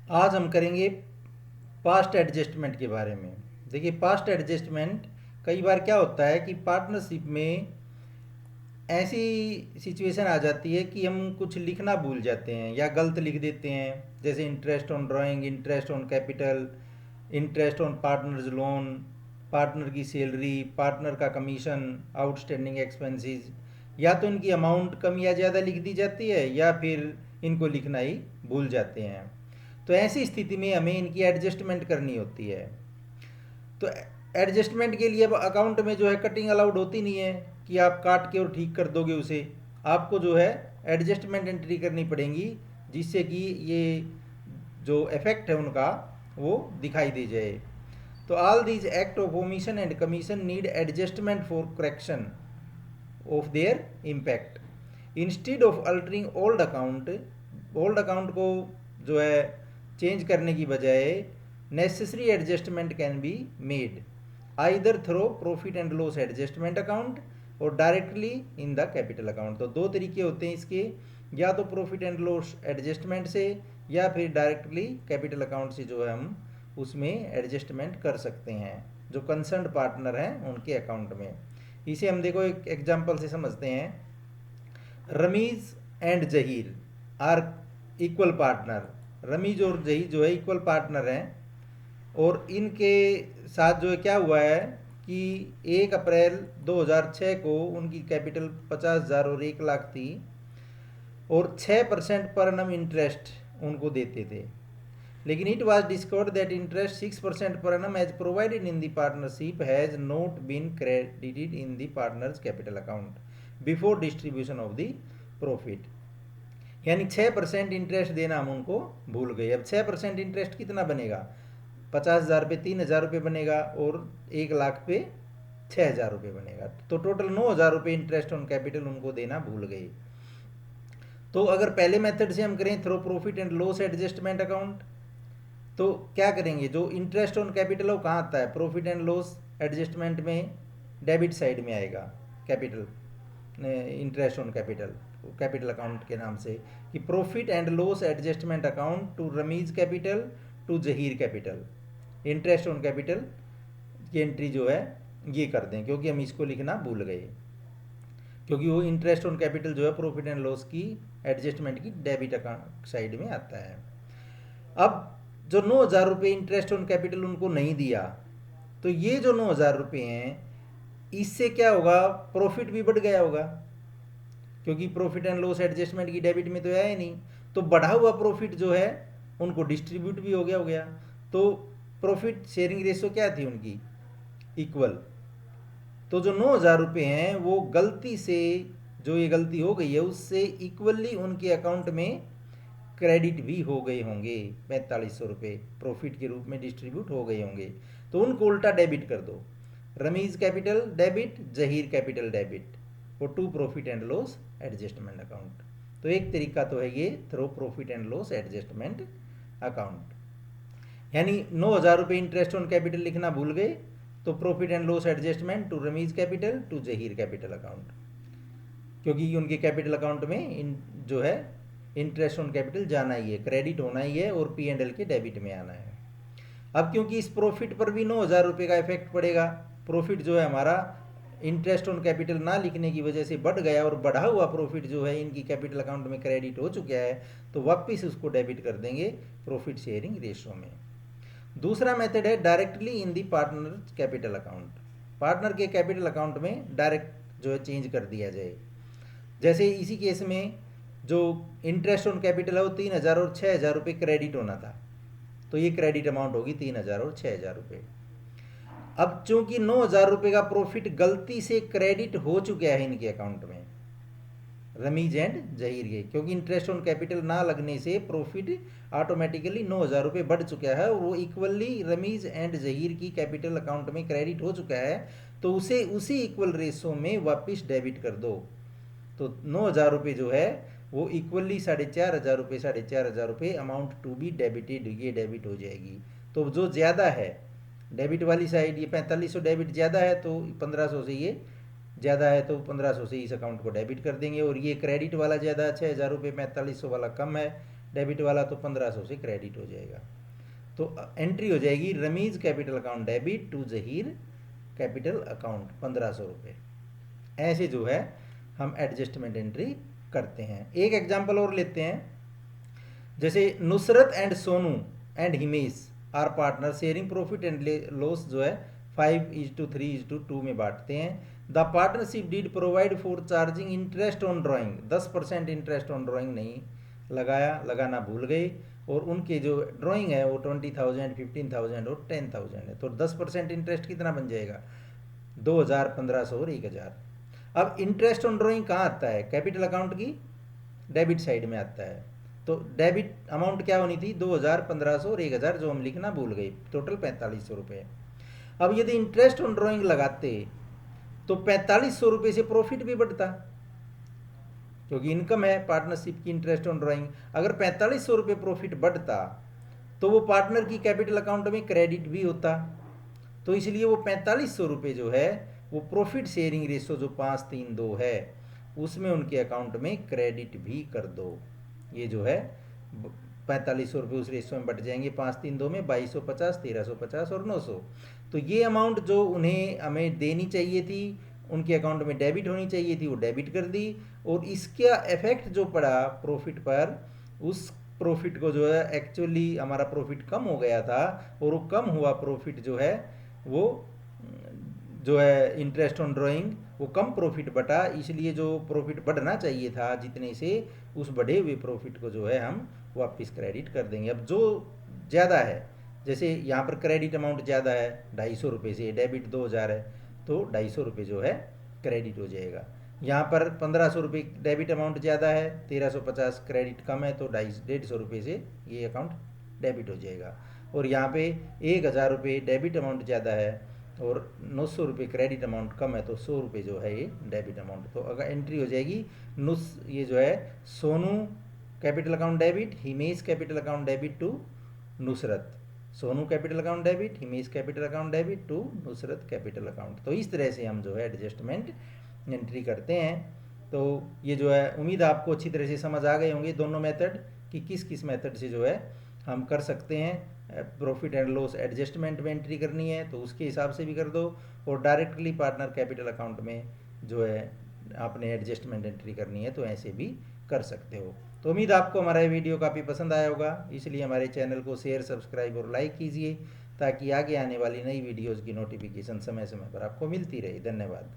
आज हम करेंगे पास्ट एडजस्टमेंट के बारे में। देखिए, पास्ट एडजस्टमेंट कई बार क्या होता है कि पार्टनरशिप में ऐसी सिचुएशन आ जाती है कि हम कुछ लिखना भूल जाते हैं या गलत लिख देते हैं। जैसे interest on drawing, interest on capital, interest on partners loan, partner की सैलरी, पार्टनर का कमीशन, आउटस्टैंडिंग एक्सपेंसेस। या तो इनकी अमाउंट कम या ज़्यादा लिख दी जाती है या फिर इनको लिखना ही भूल जाते हैं। तो ऐसी स्थिति में हमें इनकी एडजस्टमेंट करनी होती है। तो एडजस्टमेंट के लिए अब अकाउंट में जो है कटिंग अलाउड होती नहीं है कि आप काट के और ठीक कर दोगे उसे। आपको जो है एडजस्टमेंट एंट्री करनी पड़ेगी, जिससे कि ये जो इफेक्ट है उनका वो दिखाई दे जाए। तो all these act of omission and commission need adjustment for correction of their impact instead of altering old account को जो है चेंज करने की बजाय necessary adjustment can be made either through profit and loss adjustment account और directly in the capital account. तो दो तरीके होते हैं इसके, या तो प्रॉफिट एंड लॉस एडजस्टमेंट से या फिर डायरेक्टली कैपिटल अकाउंट से जो है हम उसमें एडजस्टमेंट कर सकते हैं जो कंसर्न पार्टनर हैं उनके अकाउंट में। इसे हम देखो एक एग्जांपल से समझते हैं। Ramiz and Zaheer are equal partner. Ramiz और जहीर जो है इक्वल पार्टनर हैं और इनके साथ जो है क्या हुआ है कि 1 अप्रैल 2006 को उनकी कैपिटल 50,000 और 1 लाख थी और 6% पर एनम इंटरेस्ट उनको देते थे। लेकिन it was discovered that interest 6% per annum as provided in the partnership has not been credited in the partners capital account before distribution of the profit. यानी 6% इंटरेस्ट देना हम उनको भूल गए। अब 6% इंटरेस्ट कितना बनेगा? 50,000 पे 3,000 रुपये बनेगा और 1 लाख पे 6,000 रुपये बनेगा। तो टोटल 9,000 रुपये इंटरेस्ट ऑन कैपिटल उनको देना भूल गए। तो अगर पहले मेथड से हम करें through profit and loss adjustment account, तो क्या करेंगे? जो इंटरेस्ट ऑन कैपिटल है वो कहाँ आता है? प्रॉफिट एंड लॉस एडजस्टमेंट में डेबिट साइड में आएगा capital, interest on capital, capital account के नाम से कि profit and loss adjustment account to Ramiz capital to Zaheer capital. Interest on capital की एंट्री जो है ये कर दें, क्योंकि हम इसको लिखना भूल गए, क्योंकि वो इंटरेस्ट ऑन कैपिटल जो है प्रॉफिट एंड लॉस की एडजस्टमेंट की डेबिट अकाउंट साइड में आता है। अब जो 9,000 रुपये इंटरेस्ट ऑन कैपिटल उनको नहीं दिया, तो ये जो 9,000 रुपये हैं इससे क्या होगा? प्रॉफिट भी बढ़ गया होगा, क्योंकि प्रॉफिट एंड लॉस एडजस्टमेंट की डेबिट में तो आया ही नहीं। तो बढ़ा हुआ प्रॉफिट जो है उनको डिस्ट्रीब्यूट भी हो गया। तो प्रॉफिट शेयरिंग रेशो क्या थी उनकी? इक्वल। तो जो 9,000 रुपये हैं वो गलती से, जो ये गलती हो गई है उससे इक्वली उनके अकाउंट में क्रेडिट भी हो गए होंगे। 4500 रुपये प्रॉफिट के रूप में डिस्ट्रीब्यूट हो गए होंगे। तो उनको उल्टा डेबिट कर दो। Ramiz capital debit, Zaheer capital debit और to profit and loss adjustment account. तो एक तरीका तो है ये through profit and loss adjustment account. यानी 9,000 रुपये इंटरेस्ट ऑन कैपिटल लिखना भूल गए, तो profit and loss adjustment to Ramiz capital to Zaheer capital account, क्योंकि उनके कैपिटल अकाउंट में जो है इंटरेस्ट ऑन कैपिटल जाना ही है, क्रेडिट होना ही है और P&L के डेबिट में आना है। अब क्योंकि इस प्रॉफिट पर भी 9,000 रुपये का इफेक्ट पड़ेगा, प्रॉफिट जो है हमारा इंटरेस्ट ऑन कैपिटल ना लिखने की वजह से बढ़ गया और बढ़ा हुआ प्रॉफिट जो है इनकी कैपिटल अकाउंट में क्रेडिट हो चुका है, तो वापस उसको डेबिट कर देंगे प्रॉफिट शेयरिंग रेशो में। दूसरा मेथड है directly in the partner capital account. Partner के कैपिटल अकाउंट में डायरेक्ट जो है चेंज कर दिया जाए। जैसे इसी केस में जो इंटरेस्ट ऑन कैपिटल है वो 3,000 और 6,000 रुपये क्रेडिट होना था, तो ये क्रेडिट अमाउंट होगी 3,000 और 6,000 रुपये। अब चूंकि 9,000 रुपये का प्रॉफिट गलती से क्रेडिट हो चुका है इनके अकाउंट में, रमीज एंड जहीर के, क्योंकि इंटरेस्ट ऑन कैपिटल ना लगने से प्रॉफिट ऑटोमेटिकली 9,000 रुपये बढ़ चुका है और वो इक्वली रमीज एंड जहीर की कैपिटल अकाउंट में क्रेडिट हो चुका है, तो उसे उसी इक्वल रेशो में वापस डेबिट कर दो। तो 9,000 रुपये जो है वो इक्वली 4,500 रुपये 4,500 रुपये अमाउंट टू बी डेबिटेड, ये डेबिट हो जाएगी। तो जो ज़्यादा है डेबिट वाली साइड, ये 4500 डेबिट ज़्यादा है तो 1,500 से ये ज़्यादा है तो 1,500 से इस अकाउंट को डेबिट कर देंगे, और ये क्रेडिट वाला ज़्यादा 6,000 रुपये 4,500 वाला कम है डेबिट वाला तो 1500 से क्रेडिट हो जाएगा। तो एंट्री हो जाएगी Ramiz capital account debit to Zaheer capital account 1500 रुपये। ऐसे जो है हम एडजस्टमेंट एंट्री करते हैं। एक एग्जांपल और लेते हैं, जैसे Nusrat and Sonu and Himesh are partner sharing profit and loss जो है 5:3:2 में बांटते हैं। The partnership deed provide for charging interest on drawing, 10% interest on drawing नहीं लगाना भूल गए, और उनके जो ड्राइंग है वो 20,000, 15,000 और 10,000 है। तो 10% इंटरेस्ट कितना बन जाएगा, 2,000, 1,500 और 1,000। अब इंटरेस्ट ऑन ड्राइंग कहाँ आता है, कैपिटल अकाउंट की डेबिट साइड में आता है। तो डेबिट अमाउंट क्या होनी थी, 2,000, 1,500 और 1,000 जो हम लिखना भूल गए, टोटल 4,500 रुपये। अब यदि इंटरेस्ट ऑन ड्राइंग लगाते तो 4,500 रुपये से प्रॉफिट भी बढ़ता, क्योंकि इनकम है पार्टनरशिप की इंटरेस्ट ऑन ड्राइंग। अगर 4,500 रुपये प्रॉफिट बढ़ता तो वो पार्टनर की कैपिटल अकाउंट में क्रेडिट भी होता। तो इसलिए वो 4,500 रुपये जो है वो प्रॉफिट शेयरिंग रेशो जो 5:3:2 है उसमें उनके अकाउंट में क्रेडिट भी कर दो। ये जो है 4,500 रुपये उस रेशो में बट जाएंगे 5:3:2 में, 2,250, 1,350 और 900। तो ये अमाउंट जो उन्हें हमें देनी चाहिए थी, उनके अकाउंट में डेबिट होनी चाहिए थी, वो डेबिट कर दी। और इसका इफेक्ट जो पड़ा प्रॉफिट पर, उस प्रॉफिट को जो है एक्चुअली हमारा प्रॉफिट कम हो गया था, और वो कम हुआ प्रॉफिट जो है वो जो है इंटरेस्ट ऑन ड्राइंग वो कम प्रॉफिट बटा, इसलिए जो प्रॉफिट बढ़ना चाहिए था जितने से, उस बढ़े हुए प्रॉफिट को जो है हम वापस क्रेडिट कर देंगे। अब जो ज़्यादा है, जैसे यहाँ पर क्रेडिट अमाउंट ज़्यादा है 250 रुपये से, डेबिट 2,000 है, तो 250 रुपये जो है क्रेडिट हो जाएगा। यहाँ पर 1,500 रुपये डेबिट अमाउंट ज़्यादा है, 1,350 क्रेडिट कम है, तो 150 रुपये से ये अकाउंट डेबिट हो जाएगा। और यहाँ पे 1,000 रुपये डेबिट अमाउंट ज़्यादा है और 900 रुपये क्रेडिट अमाउंट कम है, तो 100 रुपये जो है ये डेबिट अमाउंट। तो अगर एंट्री हो जाएगी ये जो है Sonu capital account debit, Himesh capital account debit to Nusrat, Sonu capital account debit, Himesh capital account debit to Nusrat capital account. तो इस तरह से हम जो है एडजस्टमेंट एंट्री करते हैं। तो ये जो है उम्मीद आपको अच्छी तरह से समझ आ गए होंगे दोनों मेथड, कि किस किस मेथड से जो है हम कर सकते हैं। प्रॉफिट एंड लॉस एडजस्टमेंट में एंट्री करनी है तो उसके हिसाब से भी कर दो, और डायरेक्टली पार्टनर कैपिटल अकाउंट में जो है आपने एडजस्टमेंट एंट्री करनी है तो ऐसे भी कर सकते हो। तो उम्मीद आपको हमारा ये वीडियो काफ़ी पसंद आया होगा, इसलिए हमारे चैनल को शेयर, सब्सक्राइब और लाइक कीजिए, ताकि आगे आने वाली नई वीडियोज़ की नोटिफिकेशन समय समय पर आपको मिलती रहे। धन्यवाद।